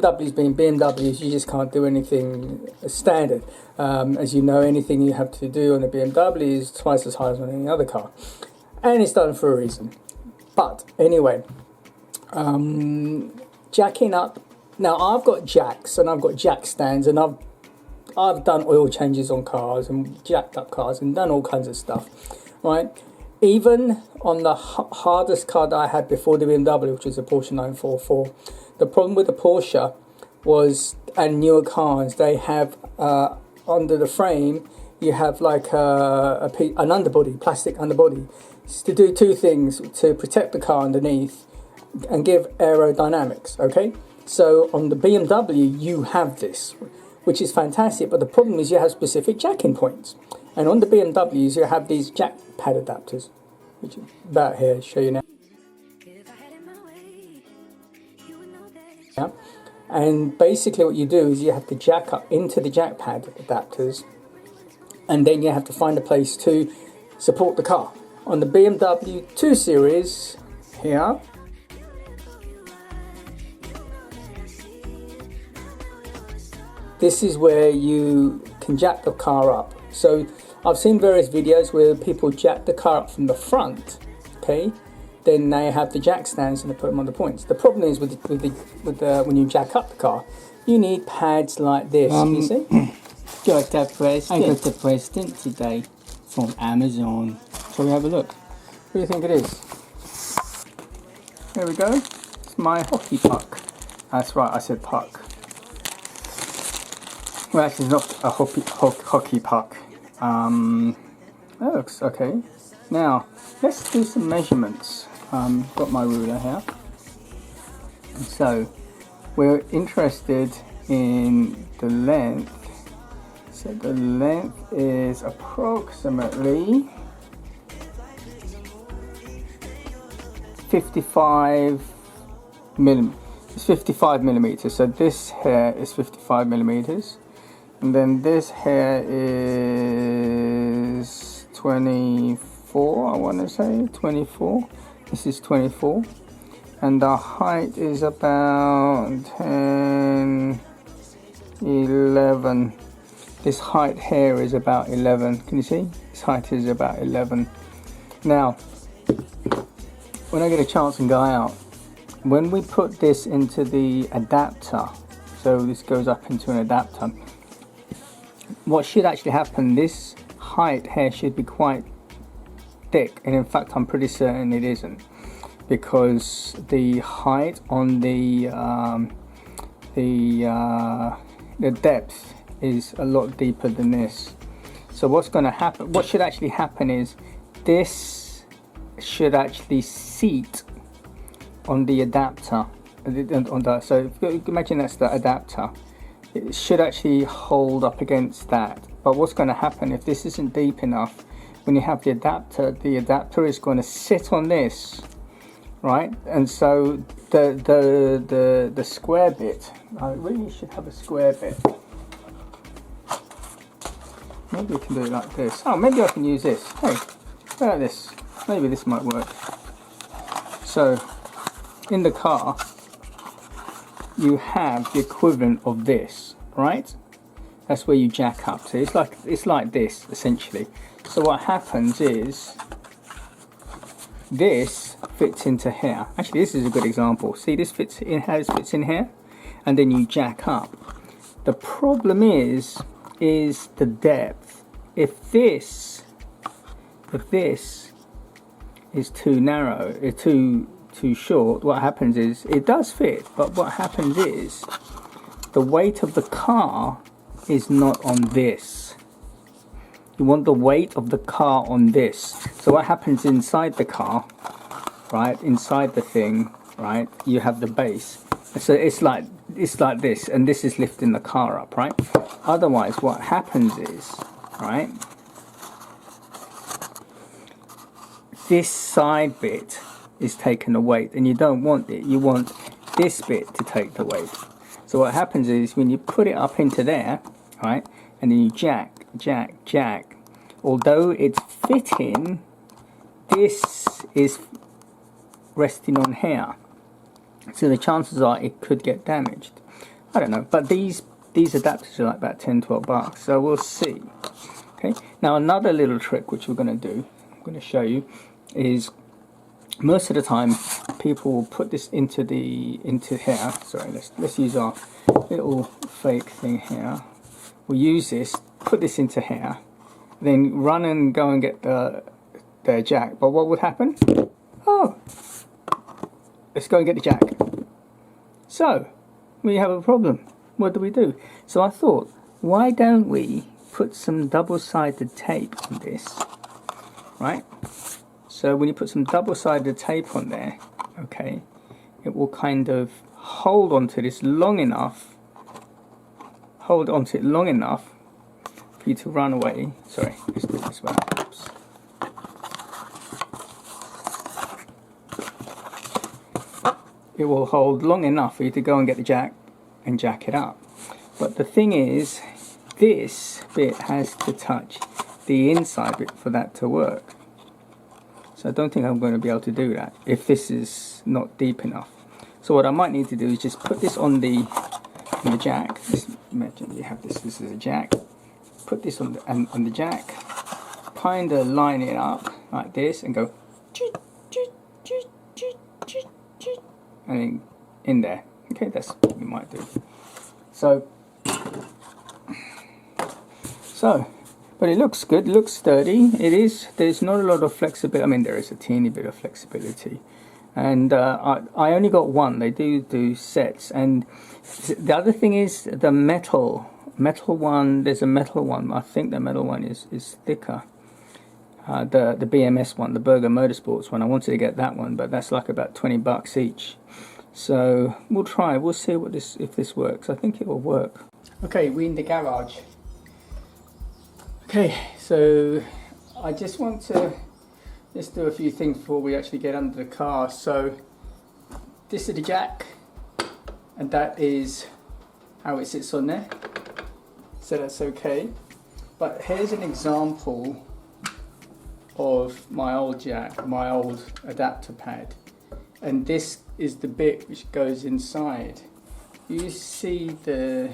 BMWs being BMWs, you just can't do anything standard. As you know, anything you have to do on a BMW is twice as high as on any other car. And it's done for a reason. But anyway, jacking up. Now I've got jacks and I've got jack stands, and I've done oil changes on cars and jacked up cars and done all kinds of stuff, right? Even on the hardest car that I had before the BMW, which was a Porsche 944, the problem with the Porsche was, and newer cars, they have under the frame, you have like an underbody, plastic underbody. It's to do two things: to protect the car underneath and give aerodynamics, okay? So on the BMW, you have this, which is fantastic, but the problem is you have specific jacking points. And on the BMWs, you have these jack pad adapters, which is about here, show you now. Yeah. And basically what you do is you have to jack up into the jack pad adapters, and then you have to find a place to support the car. On the BMW 2 Series, here, this is where you can jack the car up. So I've seen various videos where people jack the car up from the front, okay? Then they have the jack stands and they put them on the points. The problem is with when you jack up the car, you need pads like this, you see? Got the present. I got the present today from Amazon. Shall we have a look? What do you think it is? There we go. It's my hockey puck. That's right, I said puck. Well, actually, it's not a hockey puck. That looks okay. Now, let's do some measurements. Got my ruler here. So, we're interested in the length. So the length is approximately 55 millimeters. It's 55 millimeters. So this here is 55 millimeters. And then this here is 24, I want to say, 24. This is 24. And the height is about 10, 11. This height here is about 11. Can you see? This height is about 11. Now, when I get a chance and go out, when we put this into the adapter, so this goes up into an adapter, what should actually happen, this height here should be quite thick, and in fact I'm pretty certain it isn't, because the height on the depth is a lot deeper than this. So what's going to happen, what should actually happen is this should actually seat on the adapter, so if you imagine that's the adapter, it should actually hold up against that. But what's going to happen if this isn't deep enough, when you have the adapter is going to sit on this, right? And so the square bit, I really should have a square bit. Maybe we can do it like this. Oh, maybe I can use this. Hey, look at this. Maybe this might work. So in the car, you have the equivalent of this, right? That's where you jack up. So it's like this essentially. So what happens is this fits into here. Actually, this is a good example. See, this fits in, how this fits in here, and then you jack up. The problem is the depth. If this is too narrow, too short, what happens is it does fit, but what happens is the weight of the car is not on this. You want the weight of the car on this. So what happens inside the car, right, inside the thing, right, you have the base. So it's like this, and this is lifting the car up, right? Otherwise what happens is, right, this side bit is taking the weight, and you don't want it. You want this bit to take the weight. So what happens is when you put it up into there, right, and then you jack, although it's fitting, this is resting on here, so the chances are it could get damaged. I don't know, but these adapters are like about 10-12 bucks, so we'll see. Okay, now another little trick which we're going to do, I'm going to show you, is most of the time people will put this into here. Sorry, let's use our little fake thing here. We'll use this, put this into here, then run and go and get the jack. But what would happen? Oh, let's go and get the jack. So we have a problem. What do we do? So I thought, why don't we put some double-sided tape on this, right? So when you put some double-sided tape on there, okay, it will kind of hold onto this long enough, hold onto it long enough for you to run away. Sorry, let's do this one. Oops. It will hold long enough for you to go and get the jack and jack it up. But the thing is, this bit has to touch the inside bit for that to work. So I don't think I'm going to be able to do that if this is not deep enough. So what I might need to do is just put this on the jack. Just imagine you have this is a jack. Put this on the jack, kind of line it up like this and go and then in there. Okay, that's what we might do. So, but it looks good, it looks sturdy. It is, there's not a lot of flexibility. I mean, there is a teeny bit of flexibility. And I only got one. They do sets. And the other thing is the metal one, there's a metal one. I think the metal one is thicker. The BMS one, the Burger Motorsports one, I wanted to get that one, but that's like about 20 bucks each. So we'll try, we'll see if this works. I think it will work. Okay, we're in the garage. Okay, so I just want to do a few things before we actually get under the car. So this is the jack, and that is how it sits on there. So that's okay. But here's an example of my old jack, my old adapter pad. And this is the bit which goes inside. You see the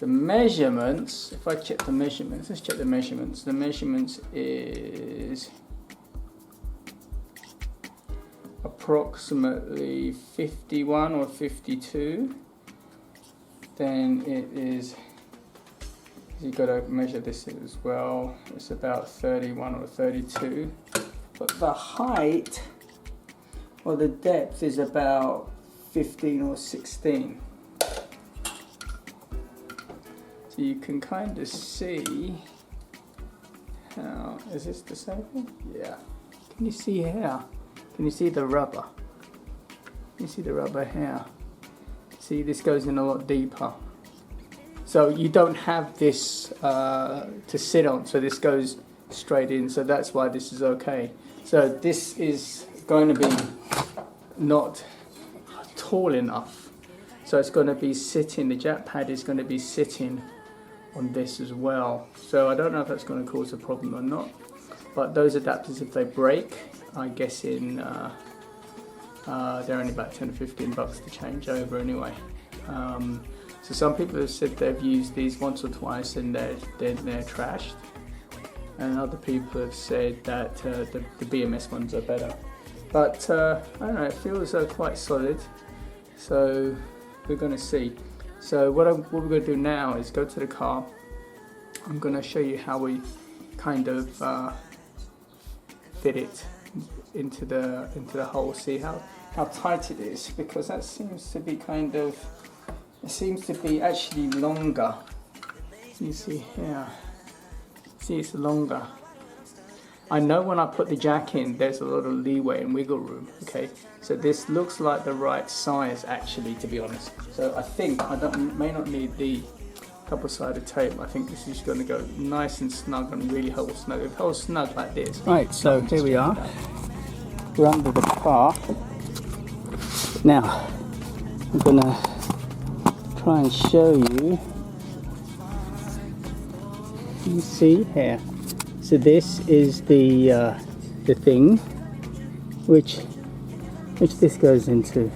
measurements. If I check the measurements, let's check the measurements. The measurements is approximately 51 or 52. Then it is, you've got to measure this as well. It's about 31 or 32. But the height, well, the depth is about 15 or 16. So you can kind of see how, is this the same thing? Yeah. Can you see here? Can you see the rubber? Can you see the rubber here? See, this goes in a lot deeper. So you don't have this to sit on, so this goes straight in, so that's why this is okay. So this is going to be not tall enough, so it's going to be sitting, the jack pad is going to be sitting on this as well. So I don't know if that's going to cause a problem or not, but those adapters, if they break, I guess in they're only about 10 or 15 bucks to change over anyway. So some people have said they've used these once or twice and they're trashed, and other people have said that the BMS ones are better. But I don't know, it feels quite solid, so we're going to see. So what we're going to do now is go to the car. I'm going to show you how we kind of fit it into the hole. See how tight it is, because that seems to be kind of, it seems to be actually longer. You see here, see it's longer. I know when I put the jack in, there's a lot of leeway and wiggle room, okay? So this looks like the right size, actually, to be honest. So I think I may not need the double-sided tape. I think this is going to go nice and snug and really hold snug. If it holds snug like this. Right, so here we are. We're under the car. Now, I'm going to try and show you. You see here. So this is the thing which this goes into,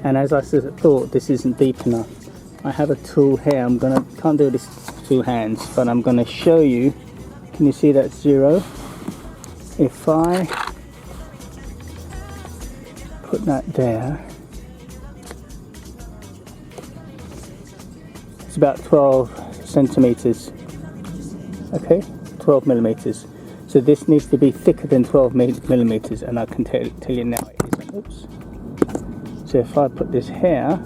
And as I thought, this isn't deep enough. I have a tool here. Can't do this with 2 hands, but I'm gonna show you. Can you see that 0? If I put that there, it's about 12 centimeters. Okay, 12 millimeters. So this needs to be thicker than 12 millimeters, and I can tell you now it isn't. Oops. So if I put this here,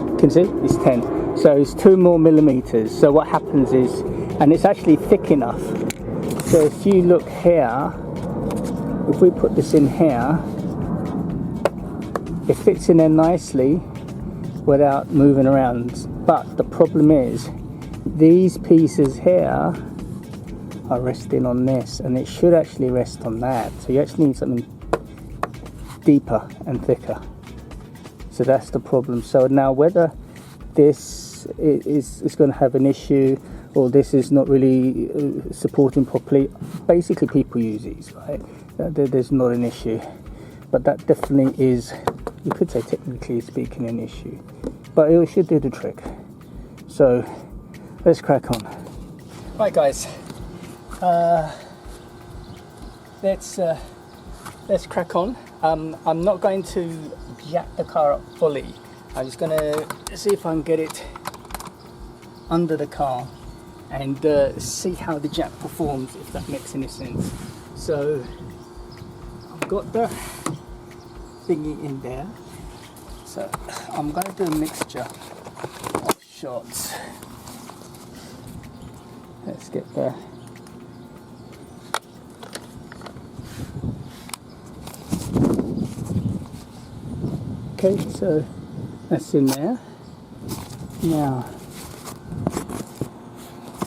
you can see it's 10. So it's 2 more millimeters. So what happens is, and it's actually thick enough. So if you look here, if we put this in here, it fits in there nicely without moving around. But the problem is, these pieces here are resting on this, and it should actually rest on that. So you actually need something deeper and thicker. So that's the problem. So now whether this is going to have an issue, or this is not really supporting properly, basically people use these, right? There's not an issue, but that definitely is, you could say technically speaking, an issue, but it should do the trick. So let's crack on. Right guys, let's crack on. I'm not going to jack the car up fully. I'm just going to see if I can get it under the car and see how the jack performs, if that makes any sense. So I've got the thingy in there, so I'm going to do a mixture of shots. Let's get there. Okay, so that's in there. Now,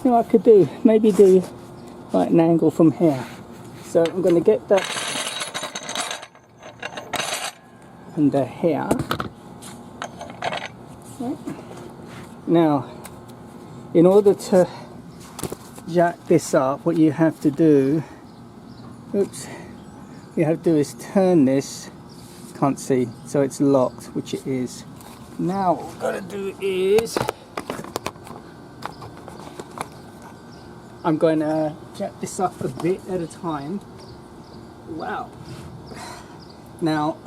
you know what I could do? Maybe do like an angle from here. So I'm going to get that under here. Right. Now, in order to jack this up, what you have to do, you have to do is turn this. Can't see, so it's locked, which it is. Now what we've got to do is, I'm going to jack this up a bit at a time. Wow. Now,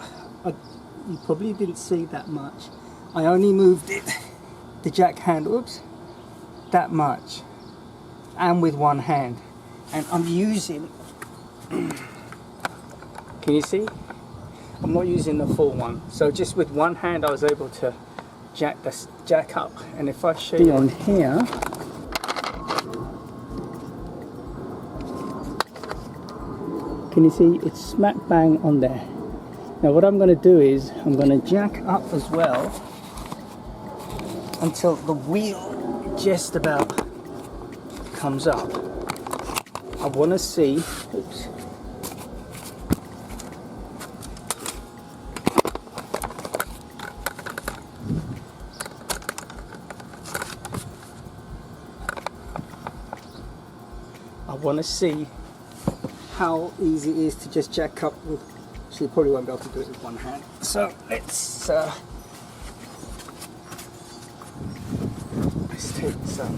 you probably didn't see that much. I only moved it, the jack handle, that much, and with one hand. And I'm using, can you see? I'm not using the full one. So just with one hand I was able to jack up. And if I show you on here, can you see it's smack bang on there. Now what I'm going to do is I'm going to jack up as well until the wheel just about comes up. I want to see, oops, I want to see how easy it is to just jack up with, so you probably won't be able to do it with one hand. So let's take this up.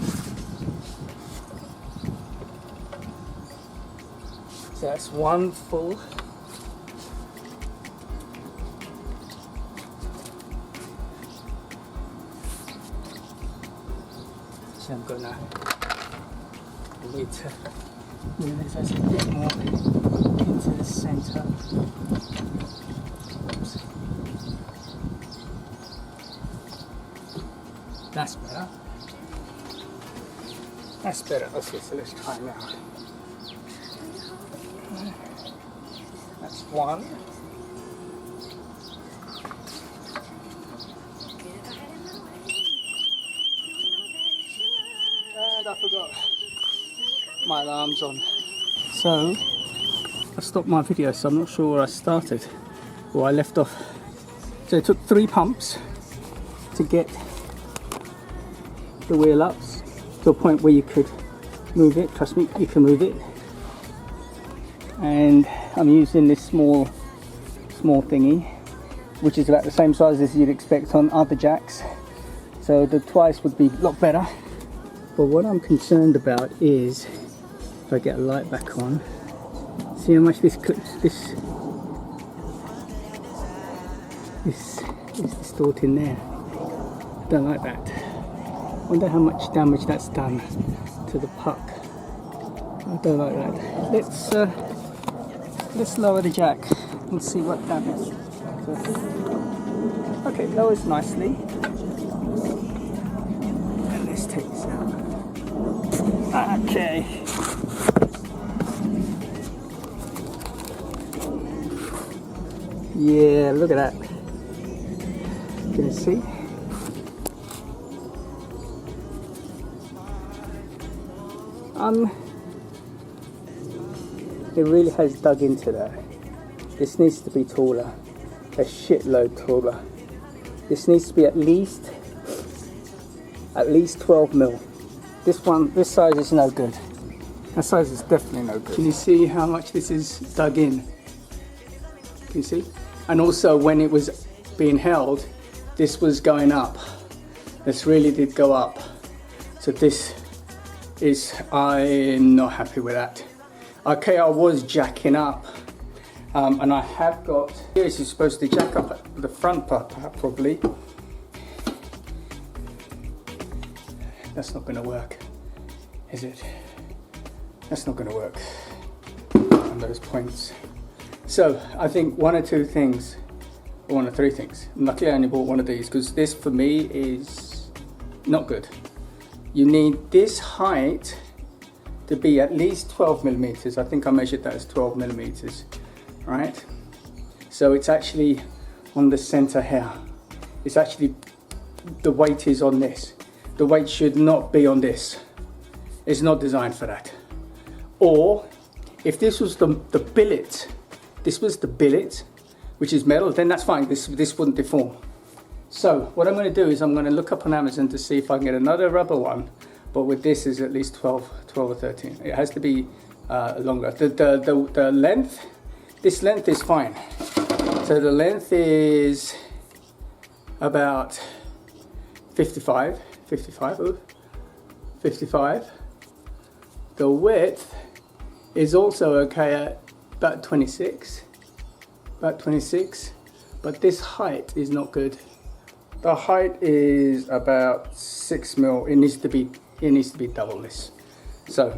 So that's one full. So I'm gonna need to move this a bit more into the center. Oops. That's better. That's better. Okay, so let's try now. That's one. And I forgot my alarm's on. So I stopped my video, so I'm not sure where I started or I left off. So it took 3 pumps to get the wheel up, to a point where you could move it. Trust me, you can move it. And I'm using this small thingy, which is about the same size as you'd expect on other jacks. So the twice would be a lot better. But what I'm concerned about is, if I get a light back on, see how much this is distorting there. Don't like that. Wonder how much damage that's done to the puck. I don't like that. Let's lower the jack and see what damage. Okay, lowers nicely. And let's take this out. Okay. Yeah, look at that. Can you see? It really has dug into that. This needs to be taller, a shitload taller. This needs to be at least 12 mil. This size is no good. That size is definitely no good. Can you see how much this is dug in? Can you see? And also when it was being held, this was going up. This really did go up. So this is, I'm not happy with that. Okay, I was jacking up, and I have got, this is supposed to jack up at the front part probably. That's not going to work, is it? That's not going to work on those points. So I think one or two things, or one or three things. Luckily I only bought one of these because this for me is not good. You need this height to be at least 12 millimeters. I think I measured that as 12 millimeters, right? So it's actually on the center here. It's actually, the weight is on this. The weight should not be on this. It's not designed for that. Or if this was the billet, this was the billet, which is metal, then that's fine. This wouldn't deform. So what I'm going to do is I'm going to look up on Amazon to see if I can get another rubber one, but with this is at least 12 or 13. It has to be longer. The length, this length is fine. So the length is about 55. The width is also okay at about 26, but this height is not good. The height is about 6 mil. It needs to be double this. So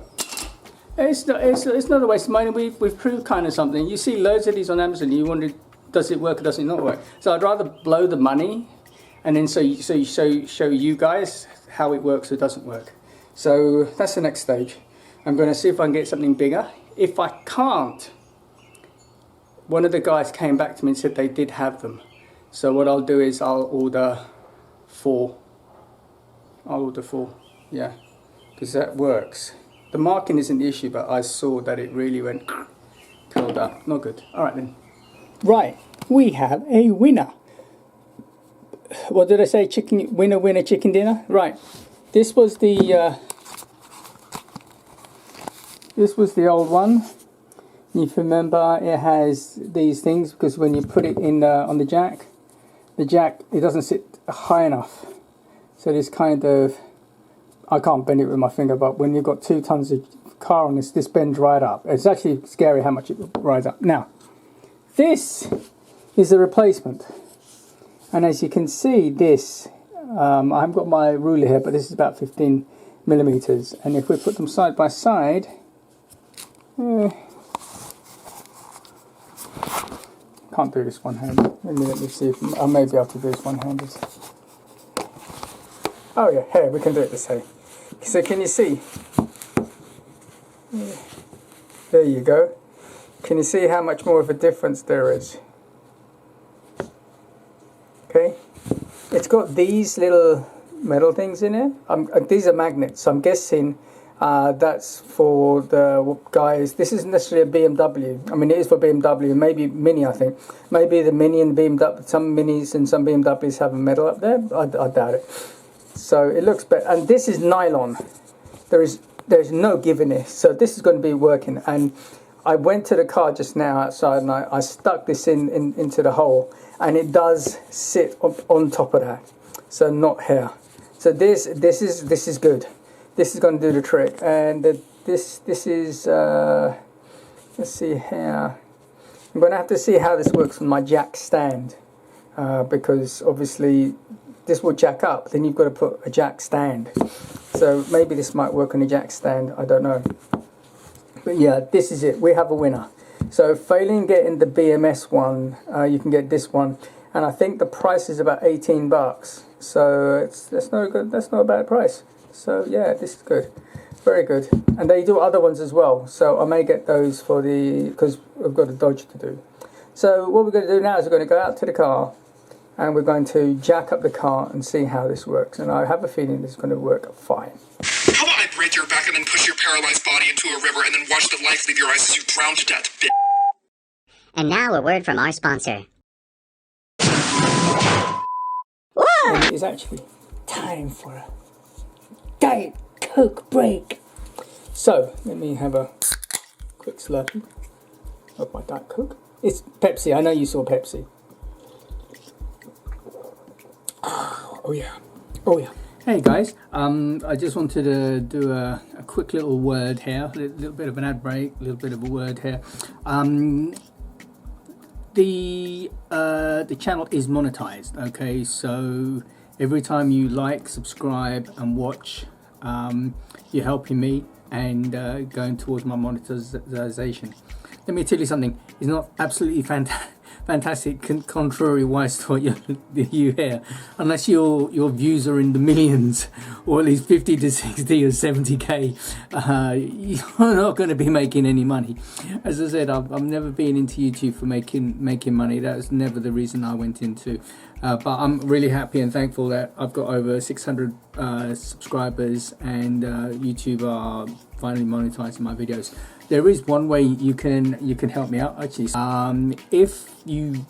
it's not a waste of money. We've proved kind of something. You see loads of these on Amazon. You wonder, does it work or does it not work? So I'd rather blow the money and then show you guys how it works or doesn't work. So that's the next stage. I'm going to see if I can get something bigger. If I can't, one of the guys came back to me and said they did have them. So what I'll do is I'll order 4. Yeah, because that works. The marking isn't the issue, but I saw that it really went curled up. Not good. All right then. Right, we have a winner. What did I say? Chicken winner, chicken dinner. Right. This was the old one. If you remember, it has these things because when you put it in on the jack, it doesn't sit high enough. So this kind of, I can't bend it with my finger, but when you've got 2 tons of car on this bends right up. It's actually scary how much it rides up. Now, this is the replacement. And as you can see, this, I haven't got my ruler here, but this is about 15 millimeters. And if we put them side by side, can't do this one-handed. Let me see if I may be able to do this one-handed. Oh yeah, here we can do it this way. So can you see? There you go. Can you see how much more of a difference there is? Okay, it's got these little metal things in it. These are magnets, so I'm guessing that's for the guys. This isn't necessarily a BMW. I mean, it is for BMW, maybe Mini, I think. Maybe the Mini and BMW, some Minis and some BMWs have a metal up there. I doubt it. So it looks better. And this is nylon. there's no giving this. So this is going to be working. And I went to the car just now outside, and I stuck this into the hole, and it does sit on top of that. So not here. So this is good. This is going to do the trick. And this is let's see here. I'm going to have to see how this works on my jack stand, because obviously this will jack up. Then you've got to put a jack stand. So maybe this might work on a jack stand. I don't know. But yeah, this is it. We have a winner. So failing getting the BMS one, you can get this one, and I think the price is about 18 bucks. So that's not good. That's not a bad price. So yeah, this is good, very good. And they do other ones as well. So I may get those for because we've got a Dodge to do. So what we're going to do now is we're going to go out to the car, and we're going to jack up the car and see how this works. And I have a feeling this is going to work fine. How about I break your back and then push your paralyzed body into a river and then watch the life leave your eyes as you drown to death, bitch. And now a word from our sponsor. And it is actually time for a Diet Coke break. So let me have a quick slurpee of my Diet Coke. It's Pepsi. I know you saw Pepsi. Oh yeah. Oh yeah. Hey guys, I just wanted to do a quick little word here, a little bit of an ad break, a little bit of a word here. The channel is monetized, okay, so every time you like, subscribe and watch, you're helping me and going towards my monetization. Let me tell you something, it's not absolutely fantastic, contrary wise to what you hear, unless your views are in the millions, or at least 50 to 60 or 70k, you're not going to be making any money. As I said, I've never been into YouTube for making money. That was never the reason I went into, but I'm really happy and thankful that I've got over 600 subscribers, and YouTube are finally monetizing my videos. There is one way you can help me out actually. If you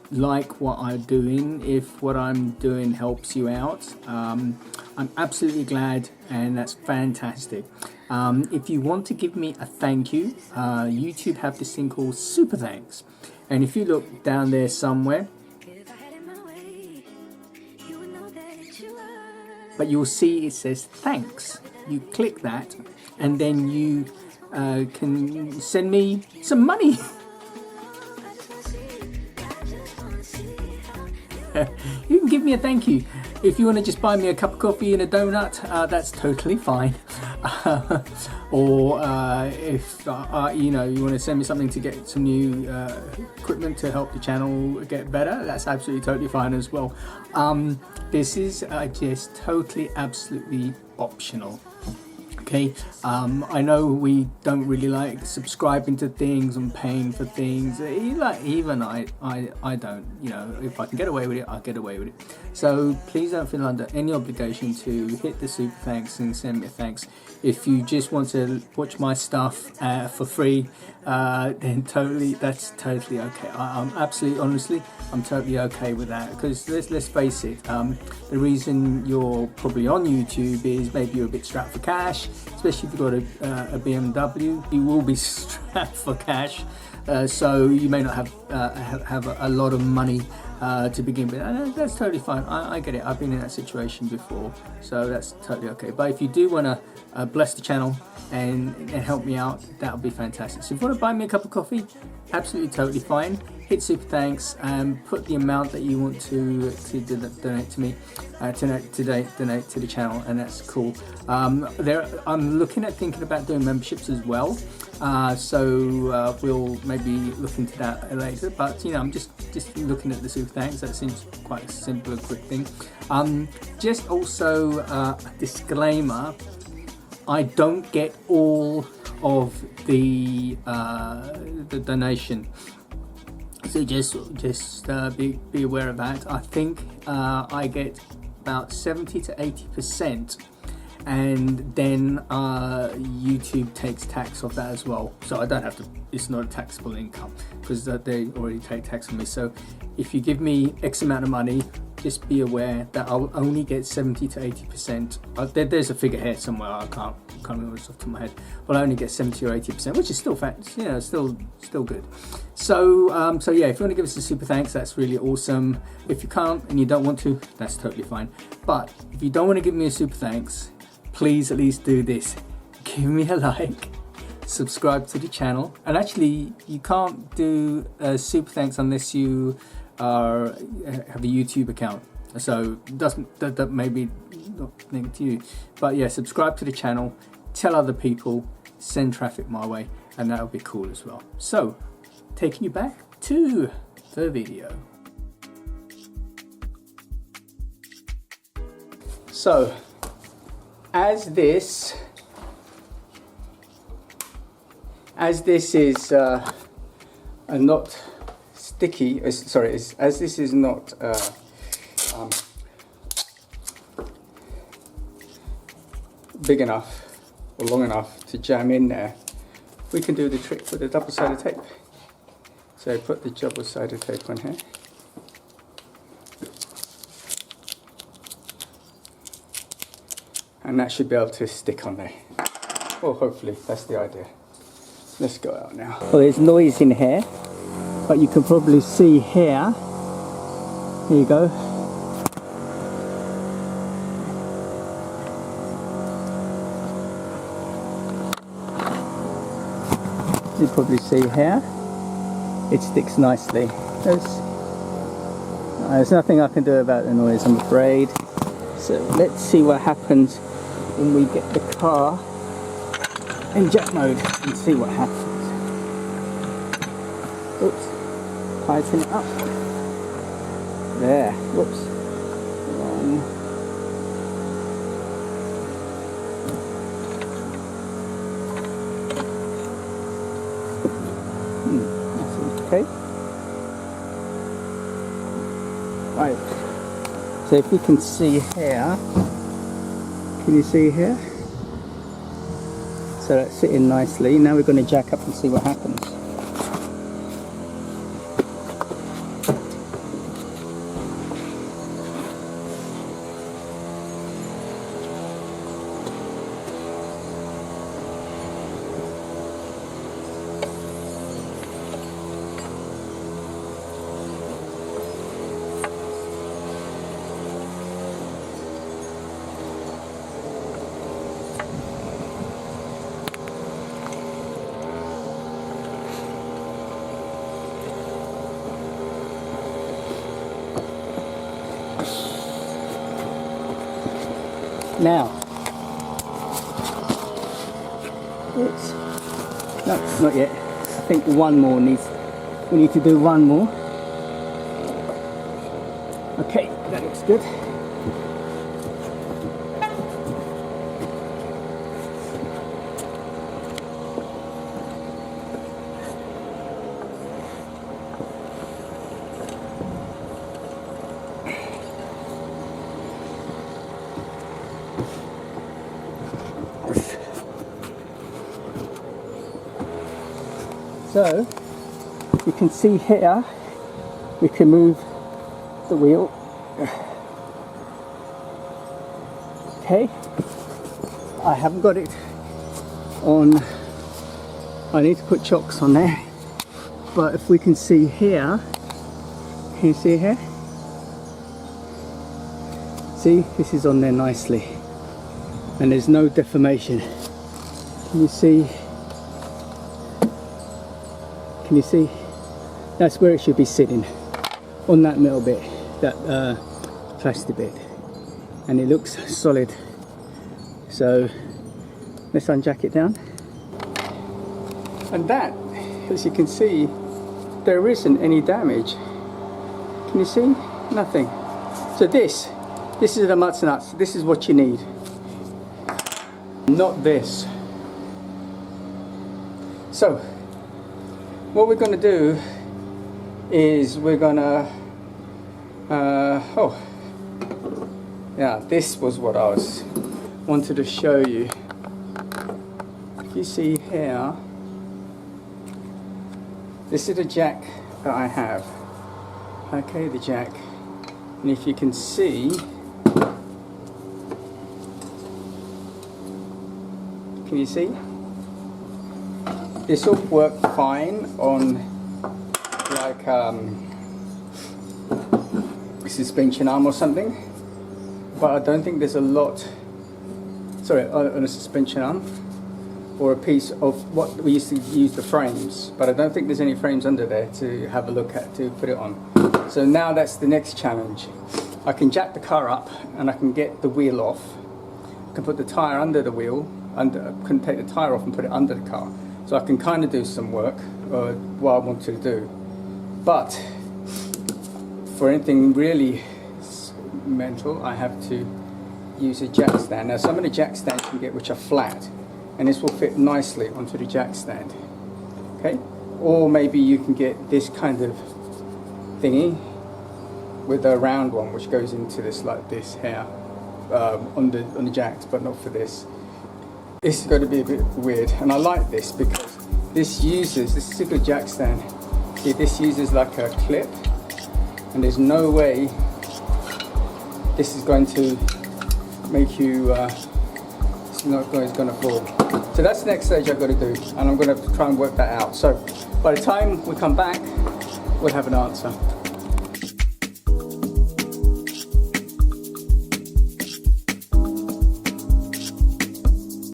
like what I'm doing, if what I'm doing helps you out, I'm absolutely glad, and that's fantastic. If you want to give me a thank you, YouTube have this thing called Super Thanks, and if you look down there somewhere, but you'll see it says thanks. You click that, and then you can send me some money. You can give me a thank you. If you want to just buy me a cup of coffee and a donut, that's totally fine. Or if you want to send me something to get some new equipment to help the channel get better, that's absolutely totally fine as well. This is just totally absolutely optional. Okay, I know we don't really like subscribing to things and paying for things. Even I don't. If I can get away with it, I'll get away with it. So please don't feel under any obligation to hit the super thanks and send me a thanks. If you just want to watch my stuff for free, then that's totally okay. I'm absolutely, honestly, I'm totally okay with that, because let's face it, the reason you're probably on YouTube is maybe you're a bit strapped for cash, especially if you've got a BMW. You will be strapped for cash, so you may not have a lot of money to begin with. And that's totally fine. I get it. I've been in that situation before, so that's totally okay. But if you do want to bless the channel and help me out, that would be fantastic. So if you want to buy me a cup of coffee, absolutely totally fine. Hit super thanks and put the amount that you want to donate to me, donate to the channel, and that's cool. I'm looking at thinking about doing memberships as well, so we'll maybe look into that later. But I'm just looking at the super thanks. That seems quite a simple and quick thing. Just also a disclaimer: I don't get all of the donation. So just be aware of that. I think I get about 70 to 80%, and then YouTube takes tax off that as well. So I don't have to. It's not a taxable income because they already take tax on me. So if you give me X amount of money, just be aware that I'll only get 70 to 80%. There's a figure here somewhere. I can't can't remember off the top of my head, but I only get 70 or 80%, which is still still good. So so yeah, if you want to give us a super thanks, that's really awesome. If you can't and you don't want to, that's totally fine. But if you don't want to give me a super thanks, please at least do this: give me a like, subscribe to the channel. And actually, you can't do a super thanks unless you have a YouTube account. So that maybe not linked to you, but yeah, subscribe to the channel, tell other people, send traffic my way, and that would be cool as well. So, taking you back to the video. So, as this is not sticky, sorry, as this is not big enough or long enough to jam in there, we can do the trick with the double-sided tape. So put the double-sided tape on here. And that should be able to stick on there. Well, hopefully, that's the idea. Let's go out now. Well, there's noise in here, but you can probably see here. Here you go. You probably see here, it sticks nicely. There's nothing I can do about the noise, I'm afraid. So let's see what happens when we get the car in jack mode and see what happens. Oops, tighten it up. There, whoops. Wrong. Okay. Right. So if you can see here, can you see here? So that's sitting nicely. Now we're going to jack up and see what happens. Now, it's no, not yet. I think one more needs. We need to do one more. Okay, that looks good. So you can see here we can move the wheel. Okay, I haven't got it on, I need to put chocks on there, but if we can see here, can you see here? See, this is on there nicely and there's no deformation. Can you see? Can you see? That's where it should be sitting, on that middle bit, that plastic bit, and it looks solid. So let's unjack it down. And that, as you can see, there isn't any damage. Can you see? Nothing. So this is the nuts and nuts. This is what you need. Not this. So what we're going to do is we're going to oh yeah, this was what I wanted to show you. If you see here, this is the jack that I have. Okay, the jack, and if you can see, Can you see? This will work fine on like a suspension arm or something, but I don't think there's a lot, sorry, on a suspension arm or a piece of what we used to use the frames, but I don't think there's any frames under there to have a look at to put it on. So now that's the next challenge. I can jack the car up and I can get the wheel off. I can put the tyre under the wheel, I can take the tyre off and put it under the car. So I can kind of do some work, what I want to do. But for anything really mental, I have to use a jack stand. Now some of the jack stands you can get which are flat, and this will fit nicely onto the jack stand. Okay? Or maybe you can get this kind of thingy with a round one which goes into this like this here on the jacks, but not for this. This is going to be a bit weird, and I like this because this is a good jack stand. See, this uses like a clip, and there's no way this is going to make you, it's not going to fall. So that's the next stage I've got to do, and I'm going to try and work that out. So by the time we come back, we'll have an answer.